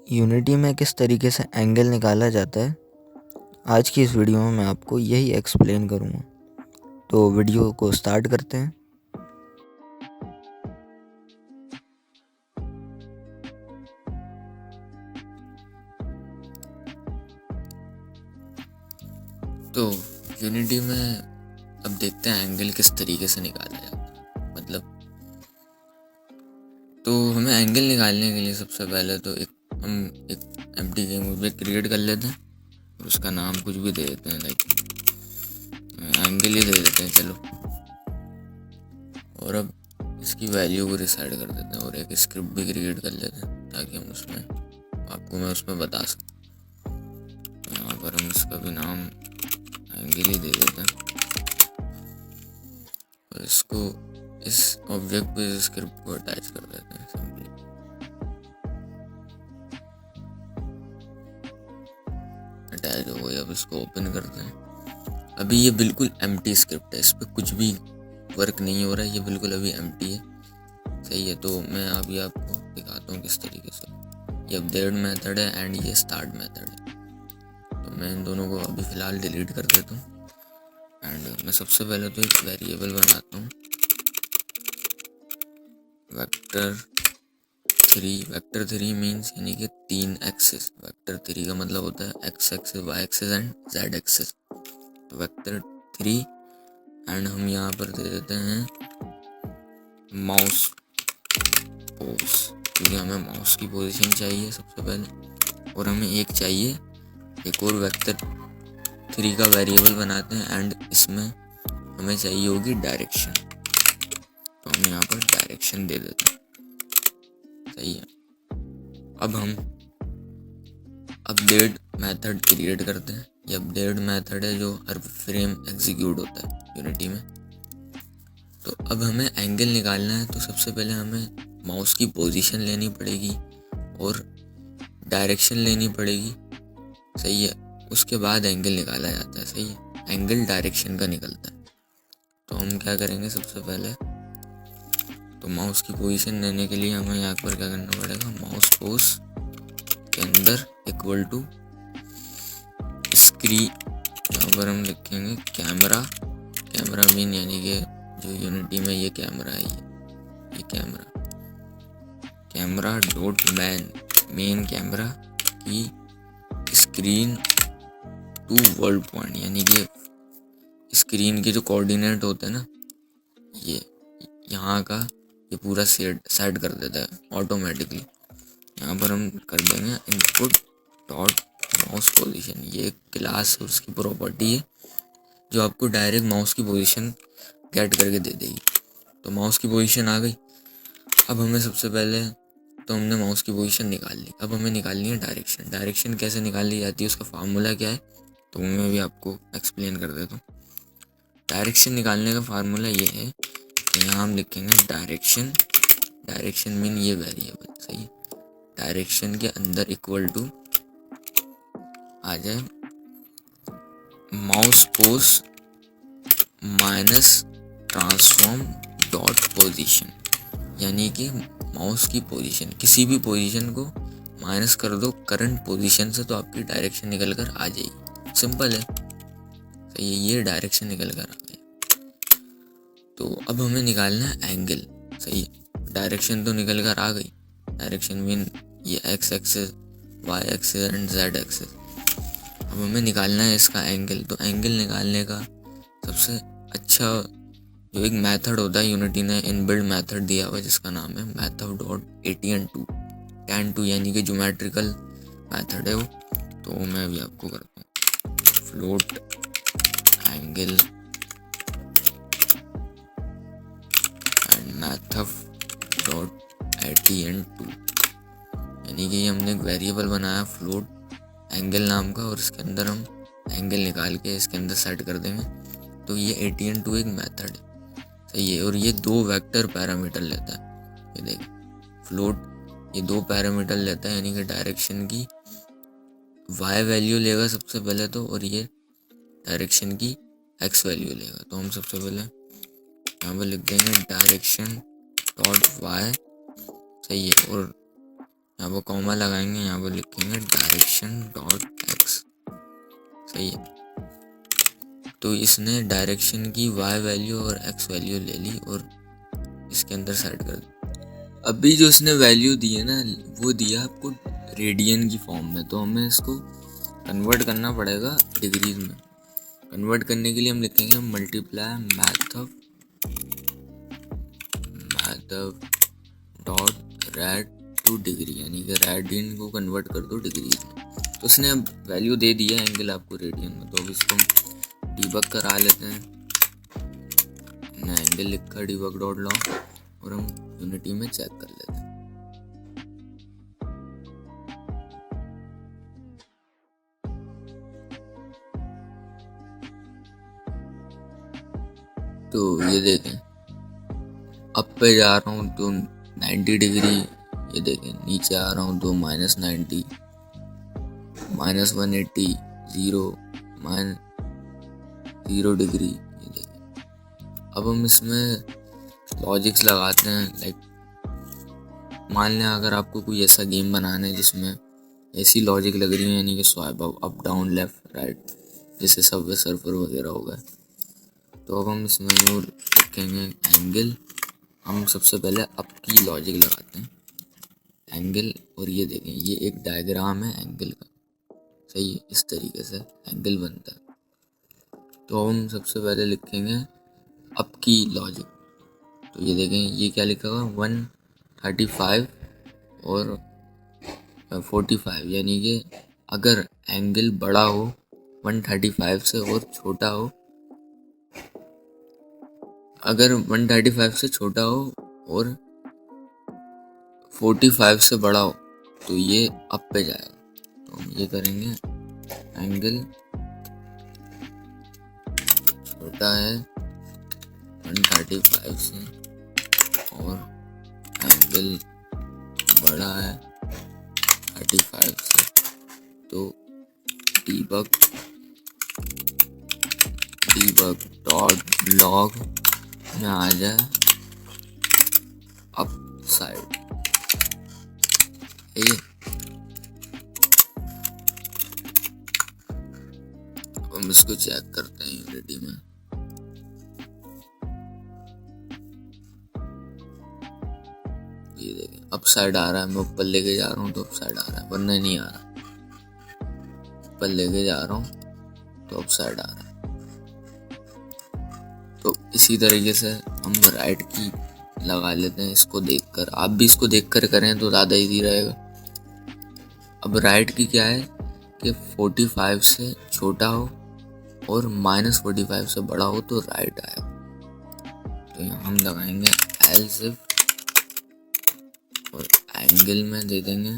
Unity में किस तरीके से एंगल निकाला जाता है, आज की इस वीडियो में मैं आपको यही एक्सप्लेन करूँगा। तो वीडियो को स्टार्ट करते हैं। तो यूनिटी में अब देखते हैं एंगल किस तरीके से निकाला जाता है। मतलब तो हमें एंगल निकालने के लिए सबसे पहले तो हम एक एम्प्टी गेम क्रिएट कर लेते हैं और उसका नाम कुछ भी दे देते हैं, लाइक एंगल ही दे देते हैं चलो। और अब इसकी वैल्यू को डिसाइड कर देते हैं और एक स्क्रिप्ट भी क्रिएट कर लेते हैं ताकि हम मैं उसमें बता सकूँ। यहाँ पर हम इसका भी नाम एंगल ही दे देते हैं और इसको इस ऑब्जेक्ट पे इस स्क्रिप्ट को अटैच कर देते हैं सिंपली। अटैच हो गई। अब इसको ओपन करते हैं। अभी ये बिल्कुल एम्प्टी स्क्रिप्ट है, इस पर कुछ भी वर्क नहीं हो रहा है, ये बिल्कुल अभी एम्प्टी है। सही है, तो मैं अभी आपको दिखाता हूँ किस तरीके से। ये अपडेट मेथड है एंड ये स्टार्ट मेथड है। तो मैं इन दोनों को अभी फ़िलहाल डिलीट कर देता हूँ एंड मैं सबसे पहले तो एक वेरिएबल बनाता हूँ वेक्टर थ्री मीन्स यानी कि 3 एक्सिस। वेक्टर थ्री का मतलब होता है X axis, Y axis and Z axis. तो वेक्टर थ्री एंड हम यहाँ पर दे देते हैं माउस पोज, क्योंकि हमें माउस की पोजीशन चाहिए सबसे पहले। और हमें एक और वेक्टर थ्री का वेरिएबल बनाते हैं एंड इसमें हमें चाहिए होगी डायरेक्शन। तो हम यहाँ पर डायरेक्शन दे देते हैं। सही है। अब हम अपडेट मेथड क्रिएट करते हैं। ये अपडेट मेथड है जो हर फ्रेम एग्जीक्यूट होता है यूनिटी में। तो अब हमें एंगल निकालना है, तो सबसे पहले हमें माउस की पोजीशन लेनी पड़ेगी और डायरेक्शन लेनी पड़ेगी। सही है, उसके बाद एंगल निकाला जाता है। सही है, एंगल डायरेक्शन का निकलता है। तो हम क्या करेंगे, सबसे पहले तो माउस की पोजीशन लेने के लिए हमें यहाँ पर क्या करना पड़ेगा, माउस पोज के अंदर इक्वल टू स्क्रीन, यहाँ पर हम लिखेंगे कैमरा मीन यानी कि जो यूनिटी में ये कैमरा है, ये कैमरा डॉट मेन कैमरा की स्क्रीन टू वर्ल्ड पॉइंट, यानी कि स्क्रीन के जो कोऑर्डिनेट होते हैं ना, ये यहाँ का ये पूरा सेट कर देता है ऑटोमेटिकली। यहाँ पर हम कर देंगे इनपुट डॉट माउस पोजीशन। ये एक क्लास है, उसकी प्रॉपर्टी है जो आपको डायरेक्ट माउस की पोजीशन गेट करके दे देगी। तो माउस की पोजीशन आ गई। अब हमें सबसे पहले तो हमने माउस की पोजीशन निकाल ली। अब हमें निकालनी है डायरेक्शन कैसे निकाली जाती है, उसका फार्मूला क्या है, तो मैं भी आपको एक्सप्लेन कर देता हूँ। डायरेक्शन निकालने का फार्मूला ये है कि यहाँ हम लिखेंगे डायरेक्शन मीन ये वेरिएबल। सही है, डायरेक्शन के अंदर इक्वल टू आ जाए mouse pose minus transform dot position, यानी कि माउस की पोजीशन, किसी भी पोजीशन को माइनस कर दो करंट पोजीशन से, तो आपकी डायरेक्शन निकल कर आ जाएगी। सिंपल है। सही है, ये डायरेक्शन निकल कर आ गई। तो अब हमें निकालना है एंगल। सही है, डायरेक्शन तो निकल कर आ गई। डायरेक्शन मीन ये X axis, Y axis and Z axis. अब हमें निकालना है इसका एंगल। तो एंगल निकालने का सबसे अच्छा जो एक मेथड होता है, यूनिटी ने इनबिल्ट मेथड दिया हुआ है जिसका नाम है मेथड डॉट tan2, यानी कि ज्योमेट्रिकल मेथड है वो। तो मैं अभी आपको करता हूँ float angle and method dot tan2, यानी कि हमने एक वेरिएबल बनाया फ्लोट एंगल नाम का और इसके अंदर हम एंगल निकाल के इसके अंदर सेट कर देंगे। तो ये tan2 एक मेथड है। सही है, और ये 2 वेक्टर पैरामीटर लेता है। ये देख फ्लोट ये 2 पैरामीटर लेता है, यानी कि डायरेक्शन की y वैल्यू लेगा सबसे पहले तो, और ये डायरेक्शन की x वैल्यू लेगा। तो हम सबसे पहले यहाँ पर लिख देंगे डायरेक्शन डॉट y। सही है, और यहाँ पर कॉमा लगाएंगे, यहाँ पर लिखेंगे डायरेक्शन डॉट एक्स। सही है। तो इसने डायरेक्शन की वाई वैल्यू और एक्स वैल्यू ले ली और इसके अंदर सेट कर दी। अभी जो इसने वैल्यू दी है ना, वो दिया आपको रेडियन की फॉर्म में, तो हमें इसको कन्वर्ट करना पड़ेगा डिग्रीज में। कन्वर्ट करने के लिए हम लिखेंगे multiply method dot red two degree, यानी कि रेडियन को कन्वर्ट कर दो डिग्रीज में। तो उसने अब वैल्यू दे दी है एंगल आपको रेडियन में, तो अब इसको हम डिबग करा लेते हैं। हमने एंगल लिखा डिबग डॉट लॉग और हम यूनिटी में चेक कर लेते हैं। तो ये देखें, अप पे जा रहा हूँ तो 90 डिग्री, ये देखें नीचे आ रहा हूँ तो -90, -180, 0 डिग्री। ये देखें, अब हम इसमें लॉजिक्स लगाते हैं। लाइक मान लें अगर आपको कोई ऐसा गेम बनाना है जिसमें ऐसी लॉजिक लग रही है, यानी कि swipe up down left right, जैसे सबवे सर्फर वगैरह होगा, तो अब हम इसमें यूँ लिखेंगे एंगल। हम सबसे पहले अप की लॉजिक लगाते हैं एंगल, और ये देखें ये एक डायग्राम है एंगल का। सही है, इस तरीके से एंगल बनता है। तो हम सबसे पहले लिखेंगे अप की लॉजिक। तो ये देखें ये क्या लिखा हुआ, 135 और 45, यानी कि अगर एंगल बड़ा हो 135 से और छोटा हो, अगर 135 से छोटा हो और 45 से बड़ा हो तो ये अप पे जाएगा। तो हम ये करेंगे एंगल छोटा है 135 से और एंगल बड़ा है 35 से, तो डीबग डॉट लॉग में आ जाए अप साइड। ये हम इसको चेक करते हैं यूनिटी में। ये देखें अप साइड आ रहा है, मैं ऊपर लेके जा रहा हूँ तो अप साइड आ रहा है, वरना नहीं आ रहा। ऊपर लेके जा रहा हूँ तो अप साइड आ रहा है। तो इसी तरीके से हम राइट की लगा लेते हैं इसको देखकर। आप भी इसको देखकर करें तो ज़्यादा इजी रहेगा। अब राइट की क्या है कि 45 से छोटा हो और -45 से बड़ा हो तो राइट आएगा। तो यहाँ हम लगाएंगे एल्स इफ और एंगल में दे देंगे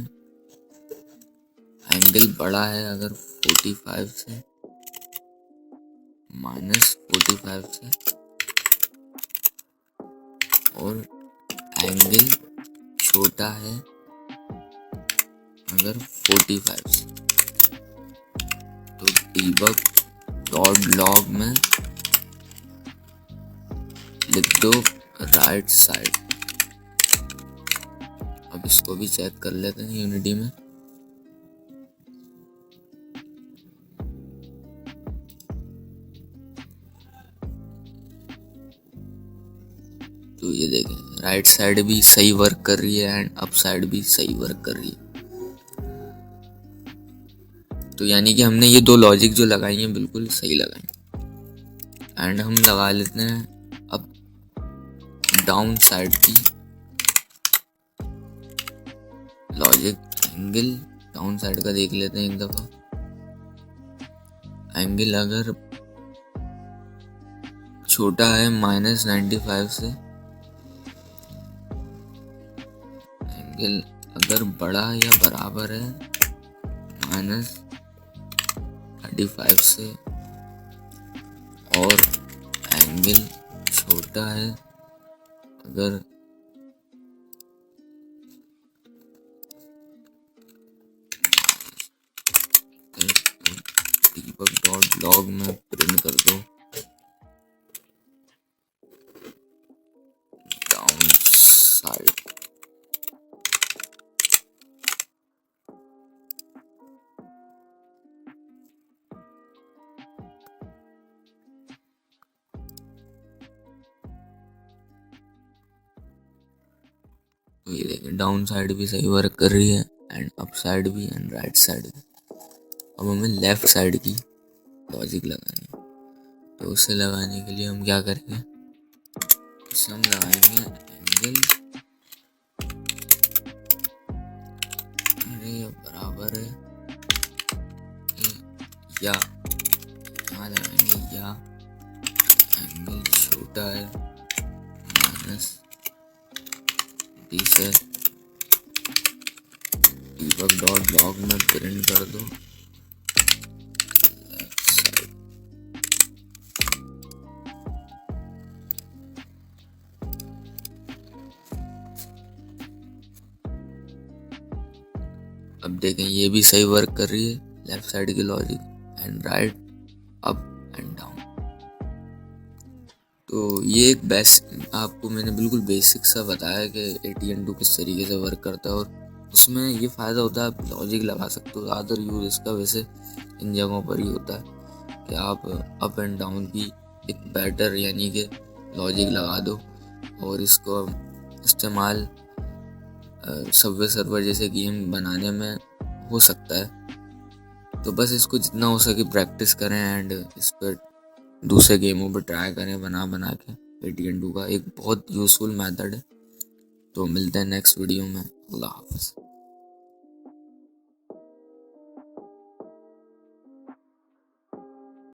एंगल बड़ा है अगर 45 से, -45 से, और एंगल छोटा है अगर 45 से, तो डीबग डॉट लॉग में लिख दो राइट साइड। अब इसको भी चेक कर लेते हैं यूनिटी में। तो ये देखें राइट साइड भी सही वर्क कर रही है एंड अप साइड भी सही वर्क कर रही है। तो यानी कि हमने ये दो लॉजिक जो लगाई हैं बिल्कुल सही लगाई। एंड हम लगा लेते हैं अब डाउन साइड की लॉजिक। एंगल डाउन साइड का देख लेते हैं एक दफा। एंगल अगर छोटा है -95 से, एंगल अगर बड़ा या बराबर है -35 से, और एंगल छोटा है अगर डीबग डॉट लॉग में प्रिंट कर दो डाउन साइड। ये देखिए डाउन साइड भी सही वर्क कर रही है एंड अप साइड भी एंड राइट साइड भी। अब हमें लेफ्ट साइड की लॉजिक लगानी है, तो उसे लगाने के लिए हम क्या करेंगे, इसे हम लगाएंगे एंगल, अरे बराबर है या यहाँ लगाएंगे या एंगल छोटा है -20 है, debug डॉट लॉग में प्रिंट कर दो लेफ्ट साइड। अब देखें ये भी सही वर्क कर रही है, लेफ्ट साइड की logic and right up and down. तो ये एक बेस्ट आपको मैंने बिल्कुल बेसिक सा बताया कि ATN2 किस तरीके से वर्क करता है, और उसमें ये फ़ायदा होता है आप लॉजिक लगा सकते हो। ज़्यादातर यूज़ इसका वैसे इन जगहों पर ही होता है कि आप अप एंड डाउन की एक बैटर यानी कि लॉजिक लगा दो, और इसको इस्तेमाल सबवे सर्वर जैसे गेम बनाने में हो सकता है। तो बस इसको जितना हो सके प्रैक्टिस करें एंड इस पर दूसरे गेमों पर ट्राई करें बना के। ATN2 का एक बहुत यूज़फुल मेथड है। तो मिलते हैं नेक्स्ट वीडियो में। अल्लाह हाफ़िज़।